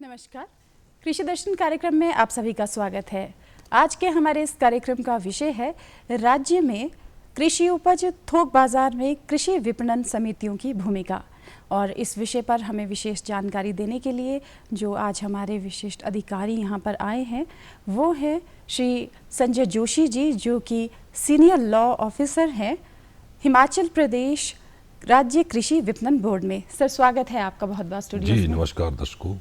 नमस्कार, कृषि दर्शन कार्यक्रम में आप सभी का स्वागत है। आज के हमारे इस कार्यक्रम का विषय है राज्य में कृषि उपज थोक बाजार में कृषि विपणन समितियों की भूमिका। और इस विषय पर हमें विशेष जानकारी देने के लिए जो आज हमारे विशिष्ट अधिकारी यहाँ पर आए हैं वो है श्री संजय जोशी जी, जो कि सीनियर लॉ ऑफिसर हैं हिमाचल प्रदेश राज्य कृषि विपणन बोर्ड में। सर, स्वागत है आपका बहुत बहुत स्टूडियो जी। में। नमस्कार दर्शकों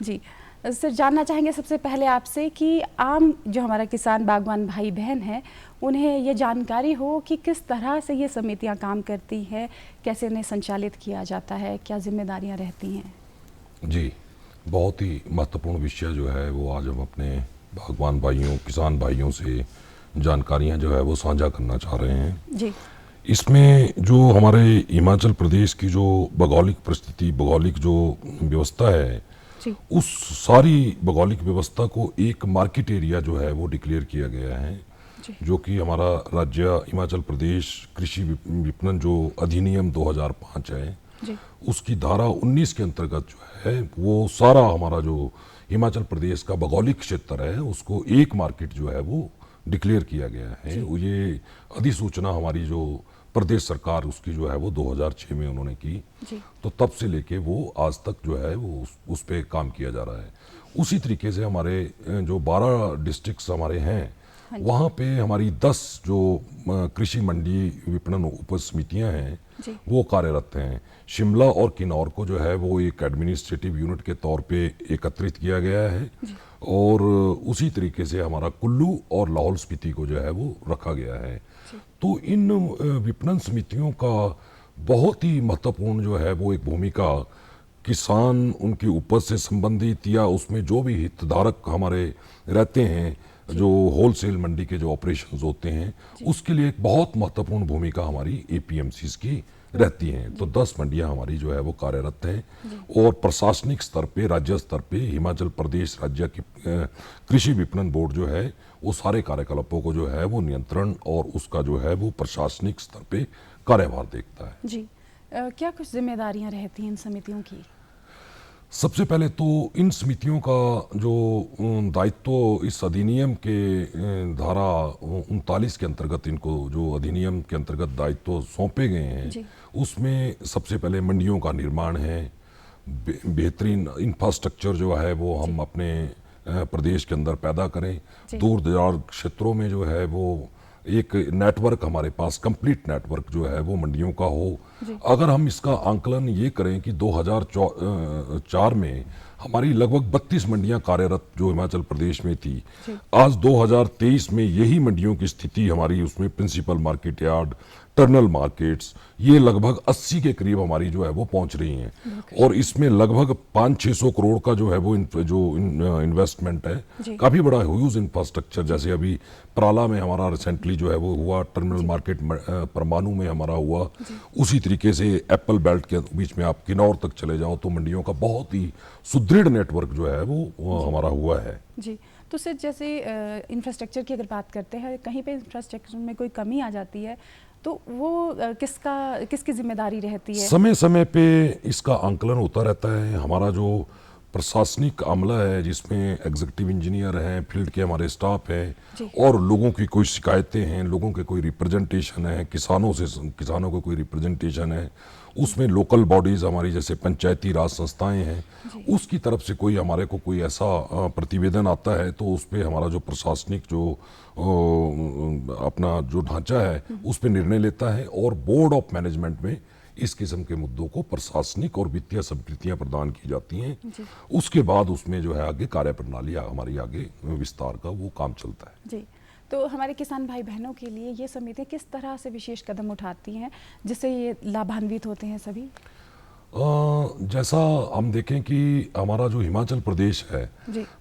जी सर, जानना चाहेंगे सबसे पहले आपसे कि आम जो हमारा किसान बागवान भाई बहन हैं उन्हें ये जानकारी हो कि किस तरह से ये समितियां काम करती हैं, कैसे इन्हें संचालित किया जाता है, क्या जिम्मेदारियां रहती हैं। जी, बहुत ही महत्वपूर्ण विषय जो है वो आज हम अपने बागवान भाइयों किसान भाइयों से जानकारियां जो है वो साझा करना चाह रहे हैं। जी इसमें जो हमारे हिमाचल प्रदेश की जो भौगोलिक परिस्थिति भौगोलिक जो व्यवस्था है जी उस सारी भौगोलिक व्यवस्था को एक मार्केट एरिया जो है वो डिक्लेयर किया गया है, जी जो कि हमारा राज्य हिमाचल प्रदेश कृषि विपणन जो अधिनियम 2005 है जी उसकी धारा 19 के अंतर्गत जो है वो सारा हमारा जो हिमाचल प्रदेश का भौगोलिक क्षेत्र है उसको एक मार्केट जो है वो डिक्लेयर किया गया है। ये अधिसूचना हमारी जो प्रदेश सरकार उसकी जो है वो 2006 में उन्होंने की, जी तो तब से लेके वो आज तक जो है वो उस पे काम किया जा रहा है। उसी तरीके से हमारे जो 12 डिस्ट्रिक्ट्स हमारे हैं वहाँ पे हमारी 10 जो कृषि मंडी विपणन उप समितियाँ हैं जी वो कार्यरत हैं। शिमला और किन्नौर को जो है वो एक एडमिनिस्ट्रेटिव यूनिट के तौर पे एकत्रित किया गया है और उसी तरीके से हमारा कुल्लू और लाहौल स्पीति को जो है वो रखा गया है। तो इन विपणन समितियों का बहुत ही महत्वपूर्ण जो है वो एक भूमिका किसान उनकी उपज से संबंधित या उसमें जो भी हितधारक हमारे रहते हैं जो होलसेल मंडी के जो ऑपरेशंस होते हैं उसके लिए एक बहुत महत्वपूर्ण भूमिका हमारी एपीएमसीज की रहती हैं। तो 10 मंडियां हमारी जो है वो कार्यरत हैं और प्रशासनिक स्तर पे राज्य स्तर पे हिमाचल प्रदेश राज्य की कृषि विपणन बोर्ड जो है वो सारे कार्यकलापों को जो है वो नियंत्रण और उसका जो है वो प्रशासनिक स्तर पे कार्यभार देखता है। जी क्या कुछ जिम्मेदारियां रहती हैं इन समितियों की। सबसे पहले तो इन समितियों का जो दायित्व इस अधिनियम के धारा 39 के अंतर्गत इनको जो अधिनियम के अंतर्गत दायित्व सौंपे गए हैं उसमें सबसे पहले मंडियों का निर्माण है, बेहतरीन इंफ्रास्ट्रक्चर जो है वो हम अपने प्रदेश के अंदर पैदा करें, दूर दराज क्षेत्रों में जो है वो एक नेटवर्क हमारे पास कंप्लीट नेटवर्क जो है वो मंडियों का हो। अगर हम इसका आंकलन ये करें कि 2004 में हमारी लगभग 32 मंडियां कार्यरत जो हिमाचल प्रदेश में थी, आज 2023 में यही मंडियों की स्थिति हमारी उसमें principal market yard terminal markets ये लगभग 80 के करीब हमारी जो है वो पहुंच रही हैं और इसमें लगभग 500-600 करोड़ का जो है वो इन्वेस्टमेंट है, काफी बड़ा ह्यूज इंफ्रास्ट्रक्चर। जैसे अभी प्राला में हमारा रिसेंटली जो है वो हुआ, टर्मिनल मार्केट परमाणु में हमारा हुआ, उसी तरीके से एप्पल बेल्ट के बीच में आप किन्नौर तक चले जाओ तो मंडियों का बहुत ही सुदृढ़ नेटवर्क जो है वो हमारा हुआ है। जी तो सर, जैसे इंफ्रास्ट्रक्चर की अगर बात करते हैं, कहीं पे इंफ्रास्ट्रक्चर में कोई कमी आ जाती है तो वो किसकी जिम्मेदारी रहती है। समय समय पे इसका आंकलन होता रहता है। हमारा जो प्रशासनिक अमला है जिसमें एग्जीक्यूटिव इंजीनियर हैं, फील्ड के हमारे स्टाफ हैं और लोगों की कोई शिकायतें हैं, लोगों के कोई रिप्रेजेंटेशन है, किसानों को कोई रिप्रेजेंटेशन है, उसमें लोकल बॉडीज हमारी जैसे पंचायती राज संस्थाएं हैं उसकी तरफ से कोई हमारे को कोई ऐसा प्रतिवेदन आता है तो उस पर हमारा जो प्रशासनिक जो अपना जो ढांचा है उस पर निर्णय लेता है और बोर्ड ऑफ मैनेजमेंट में इस किस्म के मुद्दों को प्रशासनिक और वित्तीय स्वीकृतियां प्रदान की जाती हैं। उसके बाद उसमें जो है आगे कार्यप्रणाली हमारी आगे विस्तार का वो काम चलता है। जी तो हमारे किसान भाई बहनों के लिए ये समितियां किस तरह से विशेष कदम उठाती हैं जिससे ये लाभान्वित होते हैं सभी। जैसा हम देखें कि हमारा जो हिमाचल प्रदेश है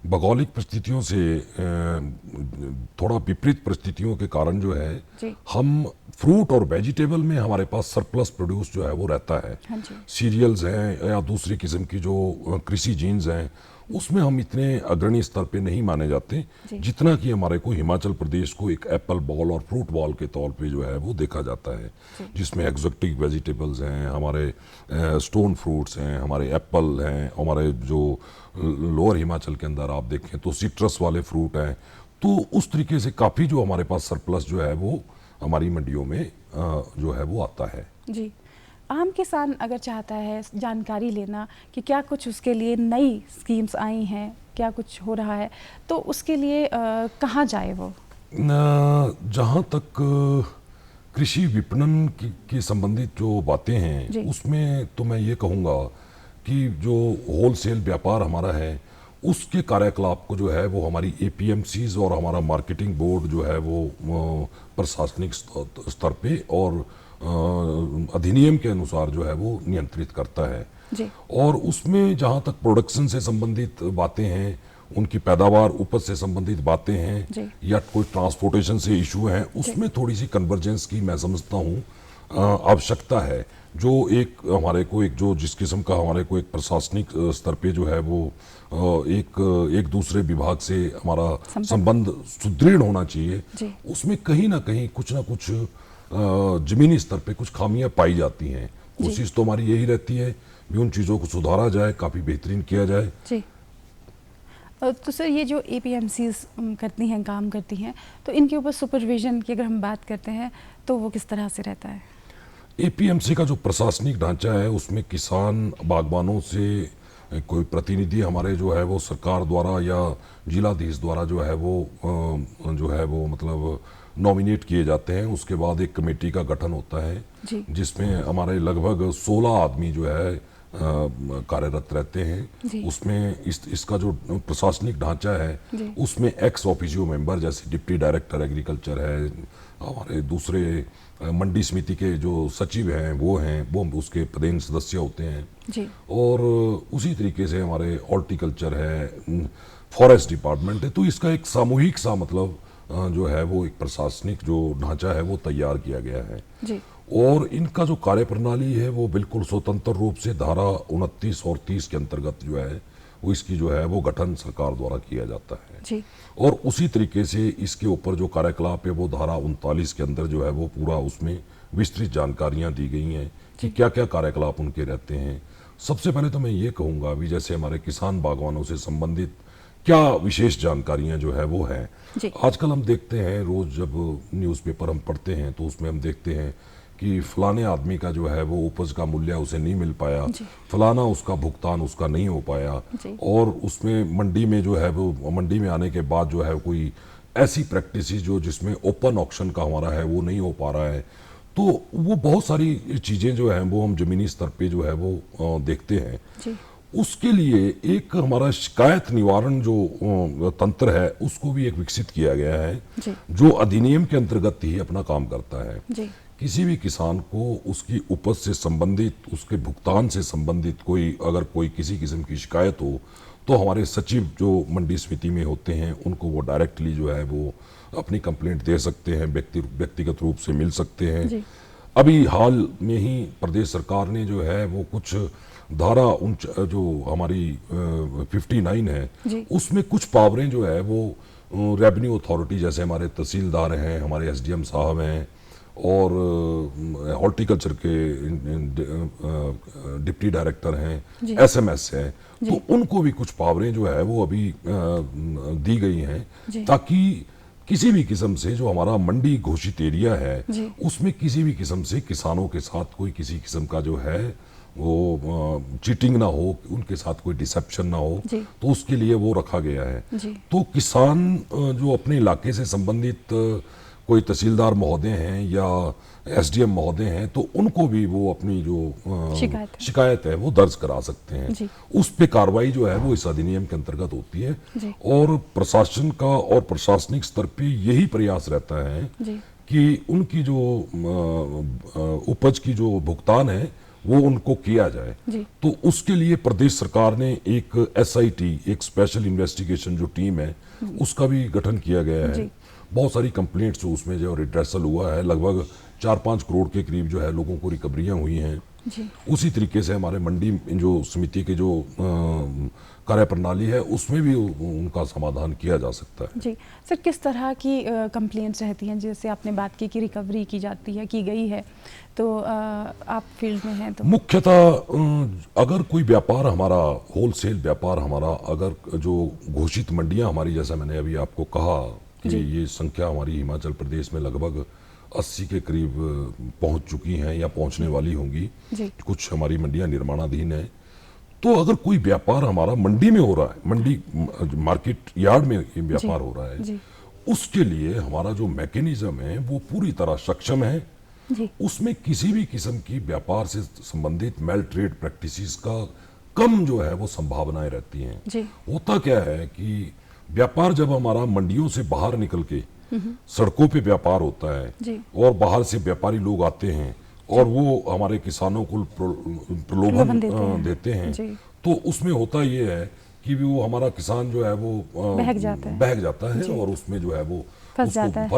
भौगोलिक परिस्थितियों से थोड़ा विपरीत परिस्थितियों के कारण जो है हम फ्रूट और वेजिटेबल में हमारे पास सरप्लस प्रोड्यूस जो है वो रहता है। सीरियल्स हैं या दूसरी किस्म की जो कृषि जीन्स हैं उसमें हम इतने अग्रणी स्तर पे नहीं माने जाते जितना कि हमारे को हिमाचल प्रदेश को एक एप्पल बॉल और फ्रूट बॉल के तौर पे जो है वो देखा जाता है, जिसमें एग्जोटिक वेजिटेबल्स हैं, हमारे स्टोन फ्रूट्स हैं, हमारे एप्पल हैं, हमारे जो लोअर हिमाचल के अंदर आप देखें तो सिट्रस वाले फ्रूट हैं। तो उस तरीके से काफ़ी जो हमारे पास सरप्लस जो है वो हमारी मंडियों में जो है वो आता है। जी, आम किसान अगर चाहता है जानकारी लेना कि क्या कुछ उसके लिए नई स्कीम्स आई हैं, क्या कुछ हो रहा है, तो उसके लिए कहाँ जाए वो? जहाँ तक कृषि विपणन की संबंधित जो बातें हैं उसमें तो मैं ये कहूँगा कि जो होलसेल व्यापार हमारा है उसके कार्यकलाप को जो है वो हमारी एपीएमसीज और हमारा मार्केटिंग बोर्ड जो है वो प्रशासनिक स्तर पे और अधिनियम के अनुसार जो है वो नियंत्रित करता है जी। और उसमें जहाँ तक प्रोडक्शन से संबंधित बातें हैं, उनकी पैदावार उपज से संबंधित बातें हैं या कोई ट्रांसपोर्टेशन से इशू हैं, उसमें थोड़ी सी कन्वर्जेंस की मैं समझता हूँ आवश्यकता है। जो एक हमारे को एक जो जिस किस्म का हमारे को एक प्रशासनिक स्तर पे जो है वो एक दूसरे विभाग से हमारा संबंध सुदृढ़ होना चाहिए, उसमें कहीं ना कुछ जमीनी स्तर पे कुछ खामियां पाई जाती हैं। कोशिश तो हमारी यही रहती है कि उन चीज़ों को सुधारा जाए, काफ़ी बेहतरीन किया जाए। जी। तो सर ये जो एपीएमसीज करती हैं, काम करती हैं, तो इनके ऊपर सुपरविजन की अगर हम बात करते हैं तो वो किस तरह से रहता है? एपीएमसी का जो प्रशासनिक ढांचा है उसमें किसान बागवानों से कोई प्रतिनिधि हमारे जो है वो सरकार द्वारा या जिलाधीश द्वारा जो है वो मतलब नॉमिनेट किए जाते हैं। उसके बाद एक कमेटी का गठन होता है जिसमें हमारे लगभग 16 आदमी जो है कार्यरत रहते हैं। उसमें इसका जो प्रशासनिक ढांचा है उसमें एक्स ऑफिशियो मेंबर जैसे डिप्टी डायरेक्टर एग्रीकल्चर है, हमारे दूसरे मंडी समिति के जो सचिव हैं वो उसके पदेन सदस्य होते हैं और उसी तरीके से हमारे हॉर्टिकल्चर है, फॉरेस्ट डिपार्टमेंट है। तो इसका एक सामूहिक सा मतलब जो है वो एक प्रशासनिक जो ढांचा है वो तैयार किया गया है और इनका जो कार्य प्रणाली है वो बिल्कुल स्वतंत्र रूप से धारा 29 और 30 के अंतर्गत जो है वो इसकी जो है वो गठन सरकार द्वारा किया जाता है और उसी तरीके से इसके ऊपर जो कार्यकलाप है वो धारा 39 के अंदर जो है वो पूरा उसमें विस्तृत जानकारियां दी गई हैं कि क्या क्या कार्यकलाप उनके रहते हैं। सबसे पहले तो मैं ये कहूँगा अभी जैसे हमारे किसान बागवानों से संबंधित क्या विशेष जानकारियां जो है वो है। आजकल हम देखते हैं रोज जब न्यूज़पेपर हम पढ़ते हैं तो उसमें हम देखते हैं कि फलाने आदमी का जो है वो उपज का मूल्य उसे नहीं मिल पाया, फलाना उसका भुगतान उसका नहीं हो पाया और उसमें मंडी में जो है वो मंडी में आने के बाद जो है कोई ऐसी प्रैक्टिस जो जिसमें ओपन ऑक्शन का हमारा है वो नहीं हो पा रहा है। तो वो बहुत सारी चीज़ें जो हैं वो हम जमीनी स्तर पे जो है वो देखते हैं। उसके लिए एक हमारा शिकायत निवारण जो तंत्र है उसको भी एक विकसित किया गया है जो अधिनियम के अंतर्गत ही अपना काम करता है। किसी भी किसान को उसकी उपज से संबंधित, उसके भुगतान से संबंधित अगर कोई किसी किस्म की शिकायत हो तो हमारे सचिव जो मंडी समिति में होते हैं उनको वो डायरेक्टली जो है वो अपनी कंप्लेंट दे सकते हैं, व्यक्तिगत रूप से मिल सकते हैं। अभी हाल में ही प्रदेश सरकार ने जो है वो कुछ धारा जो हमारी 59 है उसमें कुछ पावरें जो है वो रेवेन्यू अथॉरिटी जैसे हमारे तहसीलदार हैं, हमारे एसडीएम साहब हैं और हॉर्टिकल्चर के डिप्टी डायरेक्टर हैं, एसएमएस हैं, तो उनको भी कुछ पावरें जो है वो अभी दी गई हैं ताकि किसी भी किस्म से जो हमारा मंडी घोषित एरिया है उसमें किसी भी किस्म से किसानों के साथ कोई किसी किस्म का जो है वो चीटिंग ना हो, उनके साथ कोई डिसेप्शन ना हो, तो उसके लिए वो रखा गया है। तो किसान जो अपने इलाके से संबंधित कोई तहसीलदार महोदय हैं या एसडीएम महोदय हैं तो उनको भी वो अपनी जो शिकायत है वो दर्ज करा सकते हैं। उस पे कार्रवाई जो है वो इस अधिनियम के अंतर्गत होती है और प्रशासन का और प्रशासनिक स्तर पे यही प्रयास रहता है कि उनकी जो उपज की जो भुगतान है वो उनको किया जाए। तो उसके लिए प्रदेश सरकार ने एक एसआईटी, एक स्पेशल इन्वेस्टिगेशन जो टीम है उसका भी गठन किया गया है। बहुत सारी कंप्लेंट्स जो उसमें जो रिड्रेसल हुआ है, लगभग 4-5 करोड़ के करीब जो है लोगों को रिकवरियां हुई हैं। उसी तरीके से हमारे मंडी जो समिति के जो कार्य प्रणाली है उसमें भी उनका समाधान किया जा सकता है। जी सर, किस तरह की कंप्लेंट्स रहती हैं? जैसे आपने बात की कि रिकवरी की जाती है, की गई है, तो आप फील्ड में हैं तो मुख्यतः अगर कोई व्यापार हमारा होलसेल व्यापार हमारा अगर जो घोषित मंडियां हमारी, जैसा मैंने अभी आपको कहा कि ये संख्या हमारी हिमाचल प्रदेश में लगभग 80 के करीब पहुंच चुकी हैं या पहुंचने वाली होंगी। कुछ हमारी मंडियां निर्माणाधीन है। तो अगर कोई व्यापार हमारा मंडी में हो रहा है, मंडी मार्केट यार्ड में व्यापार हो रहा है, उसके लिए हमारा जो मैकेनिज्म है वो पूरी तरह सक्षम है। उसमें किसी भी किस्म की व्यापार से संबंधित मेल ट्रेड प्रैक्टिसेस का कम जो है वो संभावनाएं रहती हैं। होता क्या है कि व्यापार जब हमारा मंडियों से बाहर निकल के सड़कों पे व्यापार होता है और बाहर से व्यापारी लोग आते हैं और वो हमारे किसानों को प्रलोभन देते हैं, तो उसमें होता ये है कि वो हमारा किसान जो है वो बहक जाता है और उसमें जो है वो फंस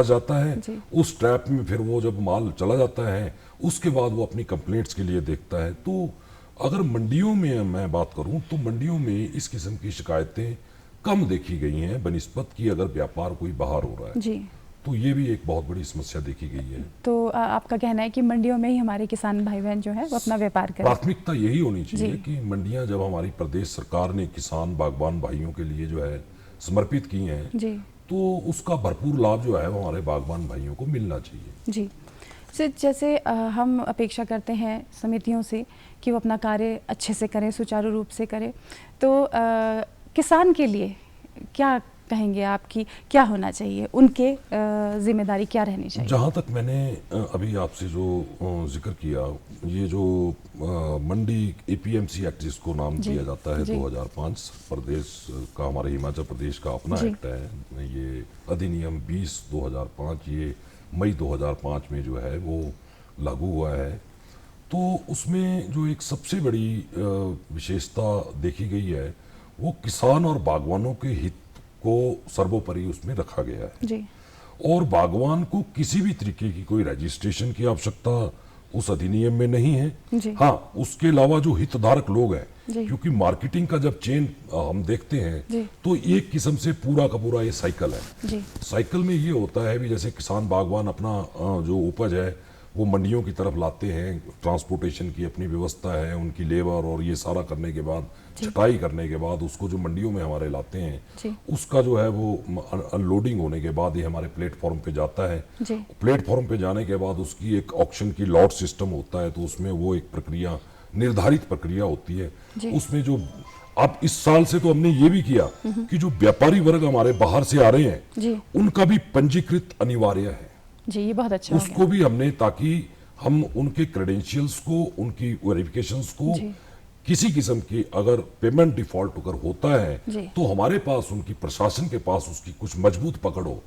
जाता है। उस ट्रैप में फिर वो जब माल चला जाता है उसके बाद वो अपनी कंप्लेंट्स के लिए देखता है। तो अगर मंडियों में मैं बात करूं तो मंडियों में इस किस्म की शिकायतें कम देखी गई हैं बनिस्बत की अगर व्यापार कोई बाहर हो रहा है। तो ये भी एक बहुत बड़ी समस्या देखी गई है। तो आपका कहना है कि मंडियों में ही हमारे किसान भाई बहन जो है वो अपना व्यापार करें? प्राथमिकता यही होनी चाहिए कि मंडियां जब हमारी प्रदेश सरकार ने किसान बागवान भाइयों के लिए जो है समर्पित की हैं, तो उसका भरपूर लाभ जो है वो हमारे बागवान भाइयों को मिलना चाहिए। जी सर, जैसे हम अपेक्षा करते हैं समितियों से कि वो अपना कार्य अच्छे से करें, सुचारू रूप से करें, तो किसान के लिए क्या कहेंगे आपकी क्या होना चाहिए, उनके जिम्मेदारी क्या रहनी चाहिए? जहाँ तक मैंने अभी आपसे जो जिक्र किया, ये जो मंडी APMC एक्ट जिसको नाम दिया जाता है 2005 प्रदेश का, हमारे हिमाचल प्रदेश का अपना एक्ट है। ये अधिनियम 20/2005 ये मई 2005 में जो है वो लागू हुआ है। तो उसमें जो एक सबसे बड़ी विशेषता देखी गई है वो किसान और बागवानों के हित को सर्वोपरि उसमें रखा गया है। और बागवान को किसी भी तरीके की कोई रजिस्ट्रेशन की आवश्यकता उस अधिनियम में नहीं है। हाँ, उसके अलावा जो हितधारक लोग हैं, क्योंकि मार्केटिंग का जब चेन हम देखते हैं तो एक किस्म से पूरा का पूरा ये साइकिल है। साइकिल में ये होता है भी जैसे किसान बागवान अपना जो उपज है वो मंडियों की तरफ लाते हैं, ट्रांसपोर्टेशन की अपनी व्यवस्था है, उनकी लेबर और ये सारा करने के बाद, छटाई करने के बाद उसको जो मंडियों में हमारे लाते हैं, उसका जो है वो अनलोडिंग होने के बाद ये हमारे प्लेटफॉर्म पे जाता है। प्लेटफॉर्म पे जाने के बाद उसकी एक ऑक्शन की लॉट सिस्टम होता है, तो उसमें वो एक प्रक्रिया, निर्धारित प्रक्रिया होती है। उसमें जो अब इस साल से तो हमने ये भी किया कि जो व्यापारी वर्ग हमारे बाहर से आ रहे हैं उनका भी पंजीकृत अनिवार्य है। ये बहुत अच्छा उसको भी हमने, ताकि हम उनके क्रेडेंशियल्स को, उनकी वेरिफिकेशंस को, किसी किस्म की अगर पेमेंट डिफॉल्ट अगर होता है तो हमारे पास, उनकी प्रशासन के पास उसकी कुछ मजबूत पकड़ हो,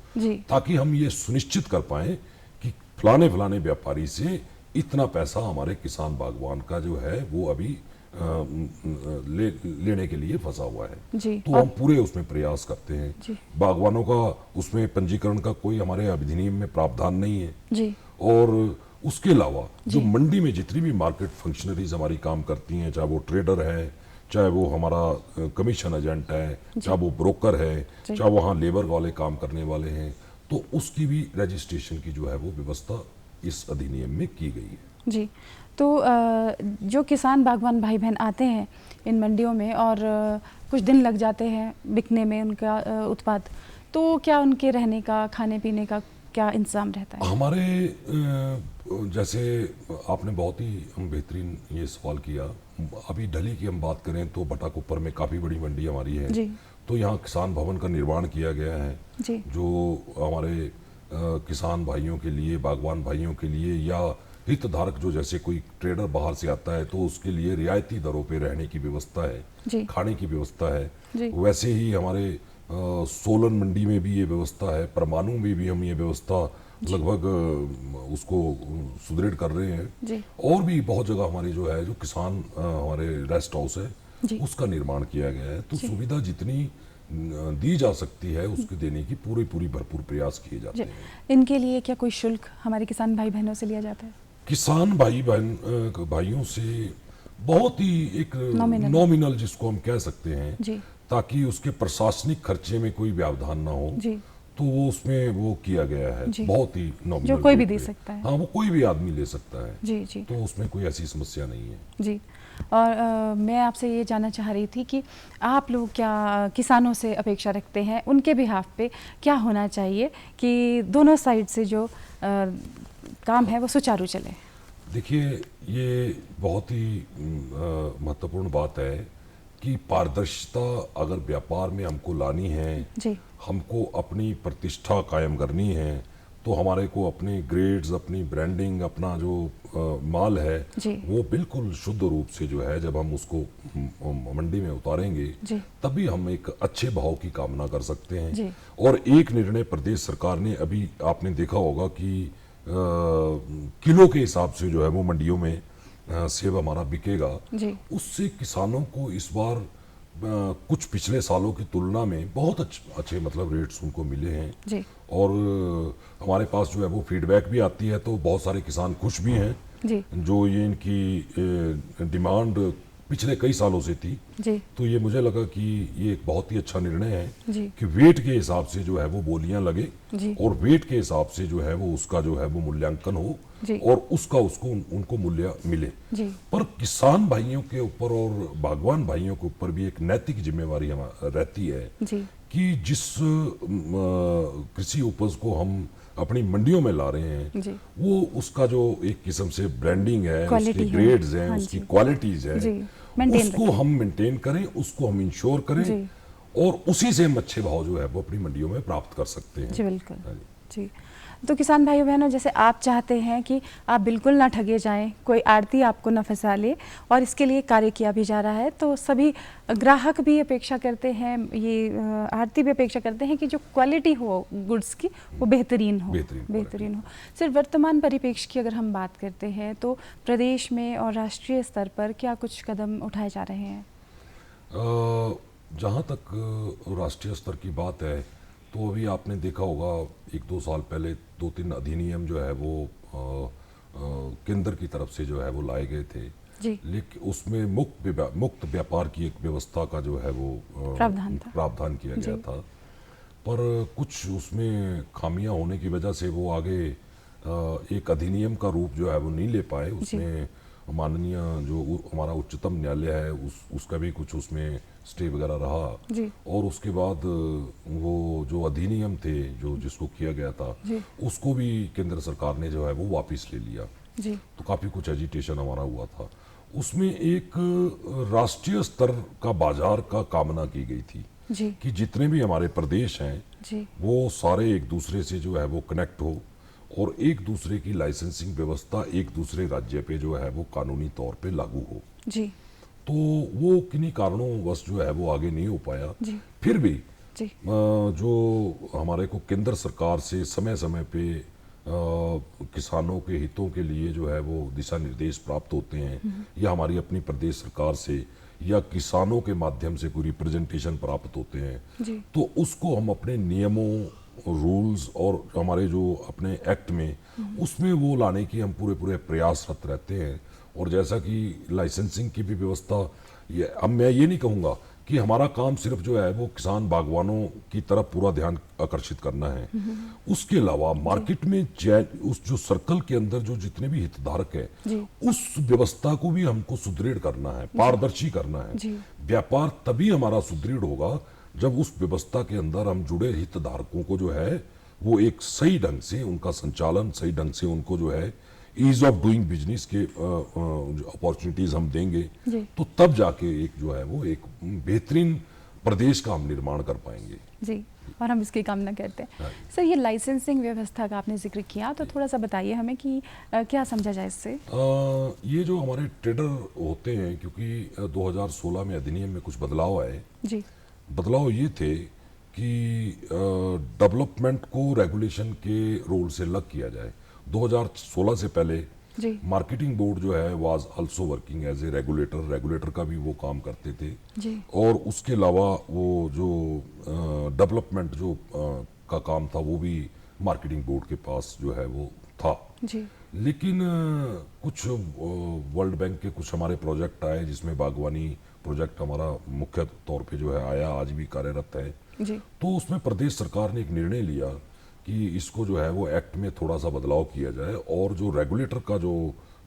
ताकि हम ये सुनिश्चित कर पाए कि फलाने फलाने व्यापारी से इतना पैसा हमारे किसान बागवान का जो है वो अभी लेने के लिए फंसा हुआ है। तो हम पूरे उसमें प्रयास करते हैं। बागवानों का उसमें पंजीकरण का कोई हमारे अधिनियम में प्रावधान नहीं है। और उसके अलावा जो मंडी में जितनी भी मार्केट फंक्शनरीज हमारी काम करती हैं, चाहे वो ट्रेडर है, चाहे वो हमारा कमीशन एजेंट है, चाहे वो ब्रोकर है, चाहे वहाँ लेबर वाले काम करने वाले हैं, तो उसकी भी रजिस्ट्रेशन की जो है वो व्यवस्था इस अधिनियम में की गई है। तो जो किसान बागवान भाई बहन आते हैं इन मंडियों में और कुछ दिन लग जाते हैं बिकने में उनका उत्पाद, तो क्या उनके रहने का, खाने पीने का क्या इंतजाम रहता है? हमारे जैसे आपने बहुत ही बेहतरीन ये सवाल किया। अभी ढली की हम बात करें तो भटाकुपर में काफ़ी बड़ी मंडी हमारी है। तो यहाँ किसान भवन का निर्माण किया गया है, जो हमारे किसान भाइयों के लिए, बागवान भाइयों के लिए, या हितधारक जो जैसे कोई ट्रेडर बाहर से आता है तो उसके लिए रियायती दरों पे रहने की व्यवस्था है, खाने की व्यवस्था है। वैसे ही हमारे सोलन मंडी में भी ये व्यवस्था है, परमाणु में भी हम ये व्यवस्था लगभग उसको सुदृढ़ कर रहे हैं। और भी बहुत जगह हमारी जो है, जो किसान हमारे रेस्ट हाउस है उसका निर्माण किया गया है। तो सुविधा जितनी दी जा सकती है उसके देने की पूरी भरपूर प्रयास किए जाते हैं। इनके लिए क्या कोई शुल्क हमारे किसान भाई बहनों से लिया जाता है? किसान भाइयों से बहुत ही एक Nominal। नॉमिनल जिसको हम कह सकते हैं, जी ताकि उसके प्रशासनिक खर्चे में कोई व्यवधान ना हो, जी तो वो उसमें वो किया गया है, जी। बहुत ही नॉमिनल जो कोई भी रेट दे पे। सकता है। हाँ, वो कोई भी आदमी ले सकता है, जी जी तो उसमें कोई ऐसी समस्या नहीं है। जी। और मैं आपसे ये जानना चाह रही थी कि आप लोग क्या किसानों से अपेक्षा रखते हैं, उनके बिहाफ पे क्या होना चाहिए कि दोनों साइड से जो काम है वो सुचारू चले। देखिए, ये बहुत ही महत्वपूर्ण बात है कि पारदर्शिता अगर व्यापार में हमको लानी है, जी हमको अपनी प्रतिष्ठा कायम करनी है, तो हमारे को अपने ग्रेड्स, अपनी ब्रांडिंग, अपना जो माल है जी वो बिल्कुल शुद्ध रूप से जो है, जब हम उसको मंडी में उतारेंगे जी तभी हम एक अच्छे भाव की कामना कर सकते हैं। जी और एक निर्णय प्रदेश सरकार ने, अभी आपने देखा होगा कि किलो के हिसाब से जो है वो मंडियों में सेब हमारा बिकेगा, जी उससे किसानों को इस बार कुछ पिछले सालों की तुलना में बहुत अच्छे मतलब रेट्स उनको मिले हैं। जी और हमारे पास जो है वो फीडबैक भी आती है, तो बहुत सारे किसान खुश भी हैं, जी जो ये इनकी डिमांड पिछले कई सालों से थी। जी तो ये मुझे लगा कि ये एक बहुत ही अच्छा निर्णय है जी कि वेट के हिसाब से जो है वो बोलियां लगे, जी और वेट के हिसाब से जो है वो उसका जो है वो मूल्यांकन हो, जी और उसका उसको उनको मूल्य मिले। जी पर किसान भाइयों के ऊपर और बागवान भाइयों के ऊपर भी एक नैतिक जिम्मेवारी रहती है जी कि जिस कृषि उपज को हम अपनी मंडियों में ला रहे हैं, जी वो उसका जो एक किस्म से ब्रांडिंग है, Quality उसके है। ग्रेड्स हैं, हाँ उसकी जी। क्वालिटीज है, जी, maintain उसको रखें। हम मेंटेन करें, उसको हम इंश्योर करें, जी और उसी से हम अच्छे भाव जो है वो अपनी मंडियों में प्राप्त कर सकते हैं। जी बिल्कुल हाँ जी। जी। तो किसान भाइयों बहनों, जैसे आप चाहते हैं कि आप बिल्कुल ना ठगे जाएं, कोई आड़ती आपको ना फंसा ले, और इसके लिए कार्य किया भी जा रहा है, तो सभी ग्राहक भी अपेक्षा करते हैं, ये आड़ती भी अपेक्षा करते हैं कि जो क्वालिटी हो गुड्स की वो बेहतरीन हो। बेहतरीन हो। सिर्फ वर्तमान परिप्रेक्ष्य की अगर हम बात करते हैं तो प्रदेश में और राष्ट्रीय स्तर पर क्या कुछ कदम उठाए जा रहे हैं? जहाँ तक राष्ट्रीय स्तर की बात है, तो अभी आपने देखा होगा 1-2 साल पहले 2-3 अधिनियम जो है वो केंद्र की तरफ से जो है वो लाए गए थे, जी लेकिन उसमें मुक्त व्यापार की एक व्यवस्था का जो है वो प्रावधान किया गया था। पर कुछ उसमें खामियां होने की वजह से वो आगे एक अधिनियम का रूप जो है वो नहीं ले पाए। उसमें माननीय जो हमारा उच्चतम न्यायालय है, उसका भी कुछ उसमें स्टे वगैरह रहा, जी और उसके बाद वो जो अधिनियम थे जो जिसको किया गया था, उसको भी केंद्र सरकार ने जो है वो वापस ले लिया। जी तो काफ़ी कुछ एजिटेशन हमारा हुआ था। उसमें एक राष्ट्रीय स्तर का बाजार का कामना की गई थी जी कि जितने भी हमारे प्रदेश हैं जी वो सारे एक दूसरे से जो है वो कनेक्ट हो, और एक दूसरे की लाइसेंसिंग व्यवस्था एक दूसरे राज्य पे जो है वो कानूनी तौर पे लागू हो। जी तो वो किन्हीं कारणों वश जो है वो आगे नहीं हो पाया। जी फिर भी जी जो हमारे को केंद्र सरकार से समय समय पे किसानों के हितों के लिए जो है वो दिशा निर्देश प्राप्त होते हैं, या हमारी अपनी प्रदेश सरकार से या किसानों के माध्यम से कोई रिप्रेजेंटेशन प्राप्त होते हैं, जी तो उसको हम अपने नियमों, रूल्स और हमारे जो अपने एक्ट में उसमें वो लाने की हम पूरे प्रयासरत रहते हैं। और जैसा कि लाइसेंसिंग की भी व्यवस्था, ये अब मैं ये नहीं कहूँगा कि हमारा काम सिर्फ जो है वो किसान बागवानों की तरफ पूरा ध्यान आकर्षित करना है, उसके अलावा मार्केट में उस जो सर्कल के अंदर जो जितने भी हितधारक है, उस व्यवस्था को भी हमको सुदृढ़ करना है, पारदर्शी करना है। व्यापार तभी हमारा सुदृढ़ होगा जब उस व्यवस्था के अंदर हम जुड़े हितधारकों को जो है वो एक सही ढंग से उनका संचालन, सही ढंग से उनको जो है ईज ऑफ डूइंग बिजनेस के अपॉर्चुनिटीज हम देंगे, तो तब जाके एक जो है वो एक बेहतरीन प्रदेश का हम निर्माण कर पाएंगे। जी, और हम इसकी कामना करते हैं। सर, ये लाइसेंसिंग व्यवस्था का आपने जिक्र किया, तो थोड़ा सा बताइए हमें कि क्या समझा जाए इससे? ये जो हमारे ट्रेडर होते हैं, क्योंकि 2016 में अधिनियम में कुछ बदलाव आए। जी, बदलाव ये थे कि डेवलपमेंट को रेगुलेशन के रोल से अलग किया जाए। 2016 से पहले मार्केटिंग बोर्ड जो है was also working as a regulator का भी वो काम करते थे जी। और उसके अलावा वो जो डेवलपमेंट जो का काम था वो भी मार्केटिंग बोर्ड के पास जो है वो था। जी। लेकिन कुछ वर्ल्ड बैंक के कुछ हमारे प्रोजेक्ट आए जिसमें बागवानी प्रोजेक्ट हमारा मुख्य तौर पे जो है आया, आज भी कार्यरत है जी। तो उसमें प्रदेश सरकार ने एक निर्णय लिया कि इसको जो है वो एक्ट में थोड़ा सा बदलाव किया जाए और जो रेगुलेटर का जो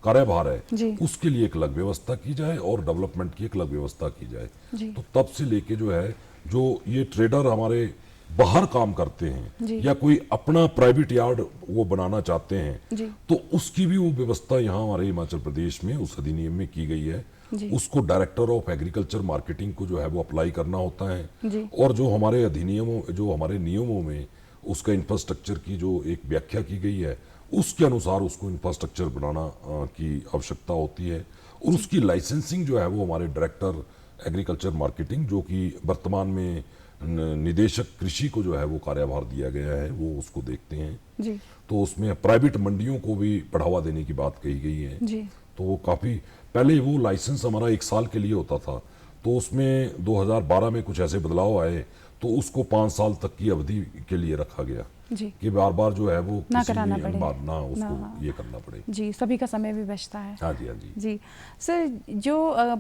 कार्यभार जी। है उसके लिए एक अलग व्यवस्था की जाए और डेवलपमेंट की एक अलग व्यवस्था की जाए। जी। तो तब से लेके जो है जो ये ट्रेडर हमारे बाहर काम करते जी। हैं या कोई अपना प्राइवेट यार्ड वो बनाना चाहते हैं जी। तो उसकी भी वो व्यवस्था यहाँ हमारे हिमाचल प्रदेश में उस अधिनियम में की गई है। जी। उसको डायरेक्टर ऑफ एग्रीकल्चर मार्केटिंग को जो है वो अप्लाई करना होता है जी। और जो हमारे अधिनियमों जो हमारे नियमों में उसका इंफ्रास्ट्रक्चर की जो एक व्याख्या की गई है उसके अनुसार उसको इंफ्रास्ट्रक्चर बनाना की आवश्यकता होती है और उसकी लाइसेंसिंग जो है वो हमारे डायरेक्टर एग्रीकल्चर मार्केटिंग जो कि वर्तमान में निदेशक कृषि को जो है वो कार्यभार दिया गया है वो उसको देखते हैं जी। तो उसमें प्राइवेट मंडियों को भी बढ़ावा देने की बात कही गई है जी। तो वो काफ़ी पहले वो लाइसेंस हमारा 1 साल के लिए होता था तो उसमें 2012 में कुछ ऐसे बदलाव आए तो उसको 5 साल तक की अवधि के लिए रखा गया जी। कि बार बार जो है वो ना किसी कराना भी पड़े, ना उसको ना। ये करना पड़े। जी, सभी का समय भी बचता है। हाँ जी, हाँ जी। जी सर, जो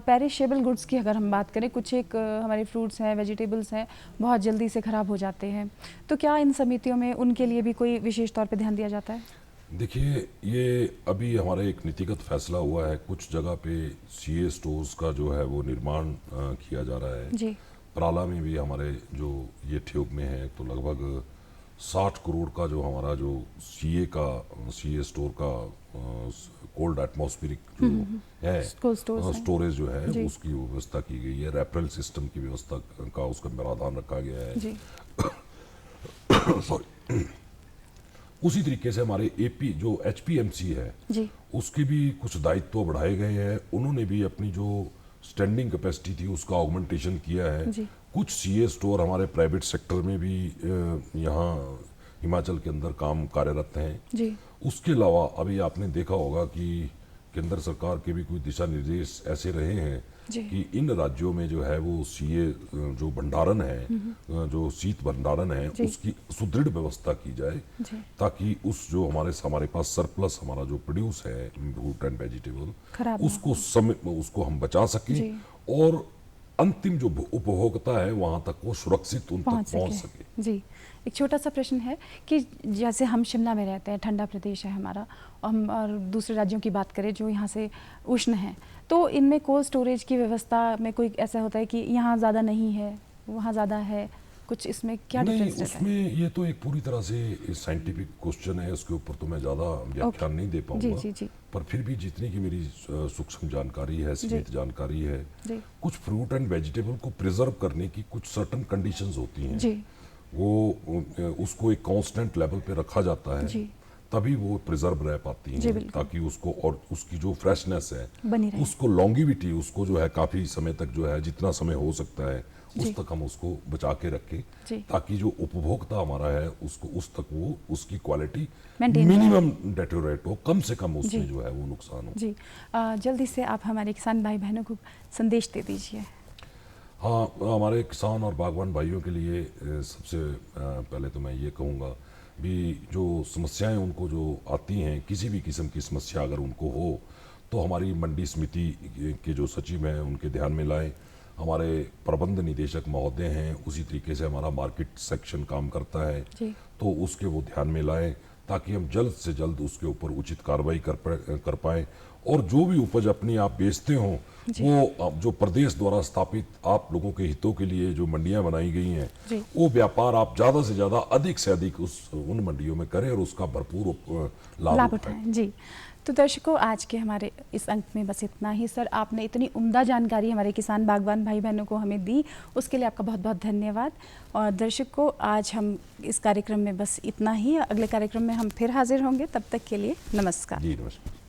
पेरिशेबल गुड्स की अगर हम बात करें, कुछ एक हमारे फ्रूट्स हैं, वेजिटेबल्स हैं, बहुत जल्दी से ख़राब हो जाते हैं, तो क्या इन समितियों में उनके लिए भी कोई विशेष तौर पे ध्यान दिया जाता है? देखिए ये अभी हमारे एक नीतिगत फैसला हुआ है, कुछ जगह पे सीए स्टोर्स का जो है वो निर्माण किया जा रहा है। जी। पराला में भी हमारे जो ये ठियोग में है तो लगभग 60 करोड़ का जो हमारा जो सीए स्टोर का कोल्ड एटमॉस्फेरिक जो है स्टोरेज जो है उसकी व्यवस्था की गई है। रेफरल सिस्टम की व्यवस्था का उसका प्रावधान रखा गया है। जी। सॉरी। उसी तरीके से हमारे एपी जो एचपीएमसी है जी। उसके भी कुछ दायित्व बढ़ाए गए हैं। उन्होंने भी अपनी जो स्टैंडिंग कैपेसिटी थी उसका ऑगमेंटेशन किया है। जी। कुछ सीए स्टोर हमारे प्राइवेट सेक्टर में भी यहाँ हिमाचल के अंदर काम कार्यरत हैं। जी। उसके अलावा अभी आपने देखा होगा कि केंद्र सरकार के भी कुछ दिशा निर्देश ऐसे रहे हैं कि इन राज्यों में जो है वो सीए जो भंडारण है जो शीत भंडारण है उसकी सुदृढ़ व्यवस्था की जाए ताकि उस जो हमारे पास सरप्लस हमारा जो प्रोड्यूस है फ्रूट एंड वेजिटेबल उसको हम बचा सकें और अंतिम जो उपभोक्ता है वहां तक वो सुरक्षित उन तक पहुंच सके। जी। एक छोटा सा प्रश्न है कि जैसे हम शिमला में रहते हैं, ठंडा प्रदेश है हमारा, और दूसरे राज्यों की बात करें जो यहाँ से उष्ण है, तो इनमें कोल्ड स्टोरेज की व्यवस्था में कोई ऐसा होता है कि यहाँ ज़्यादा नहीं है वहाँ ज़्यादा है, कुछ इसमें क्या डिफरेंस रहता है? उसमें ये तो एक पूरी तरह से साइंटिफिक क्वेश्चन है, उसके ऊपर तो मैं ज़्यादा व्याख्यान नहीं दे पाऊंगा। जी, जी। पर फिर भी जितनी की मेरी सूक्ष्म जानकारी है, सीमित जानकारी है, कुछ फ्रूट एंड वेजिटेबल को प्रिजर्व करने की कुछ सर्टन कंडीशंस होती हैं जी। वो उसको एक कांस्टेंट लेवल पे रखा जाता है जी। तभी वो प्रिजर्व रह पाती हैं ताकि उसको और उसकी जो फ्रेशनेस है उसको लॉन्गिविटी उसको जो है काफ़ी समय तक जो है जितना समय हो सकता है उस तक हम उसको बचा के रखें ताकि जो उपभोक्ता हमारा है उसको उस तक वो उसकी क्वालिटी मिनिमम डेटोरेट हो, कम से कम उसमें जो है वो नुकसान हो। जी। जल्दी से आप हमारे किसान भाई बहनों को संदेश दे दीजिए। हाँ, हमारे किसान और बागवान भाइयों के लिए सबसे पहले तो मैं ये कहूँगा भी जो समस्याएं उनको जो आती हैं, किसी भी किस्म की समस्या अगर उनको हो तो हमारी मंडी समिति के जो सचिव हैं उनके ध्यान में लाएं। हमारे प्रबंध निदेशक महोदय हैं, उसी तरीके से हमारा मार्केट सेक्शन काम करता है तो उसके वो ध्यान में लाएं ताकि हम जल्द से जल्द उसके ऊपर उचित कार्रवाई कर पाएँ और जो भी उपज अपनी आप बेचते हों वो जो प्रदेश द्वारा स्थापित आप लोगों के हितों के लिए जो मंडियां बनाई गई हैं वो व्यापार आप ज़्यादा से ज़्यादा अधिक से अधिक उन मंडियों में करें और उसका भरपूर लाभ उठाएं। जी। तो दर्शकों, आज के हमारे इस अंक में बस इतना ही। सर, आपने इतनी उम्दा जानकारी हमारे किसान बागवान भाई बहनों को हमें दी, उसके लिए आपका बहुत बहुत धन्यवाद। और दर्शकों, आज हम इस कार्यक्रम में बस इतना ही। अगले कार्यक्रम में हम फिर हाजिर होंगे, तब तक के लिए नमस्कार। जी नमस्कार।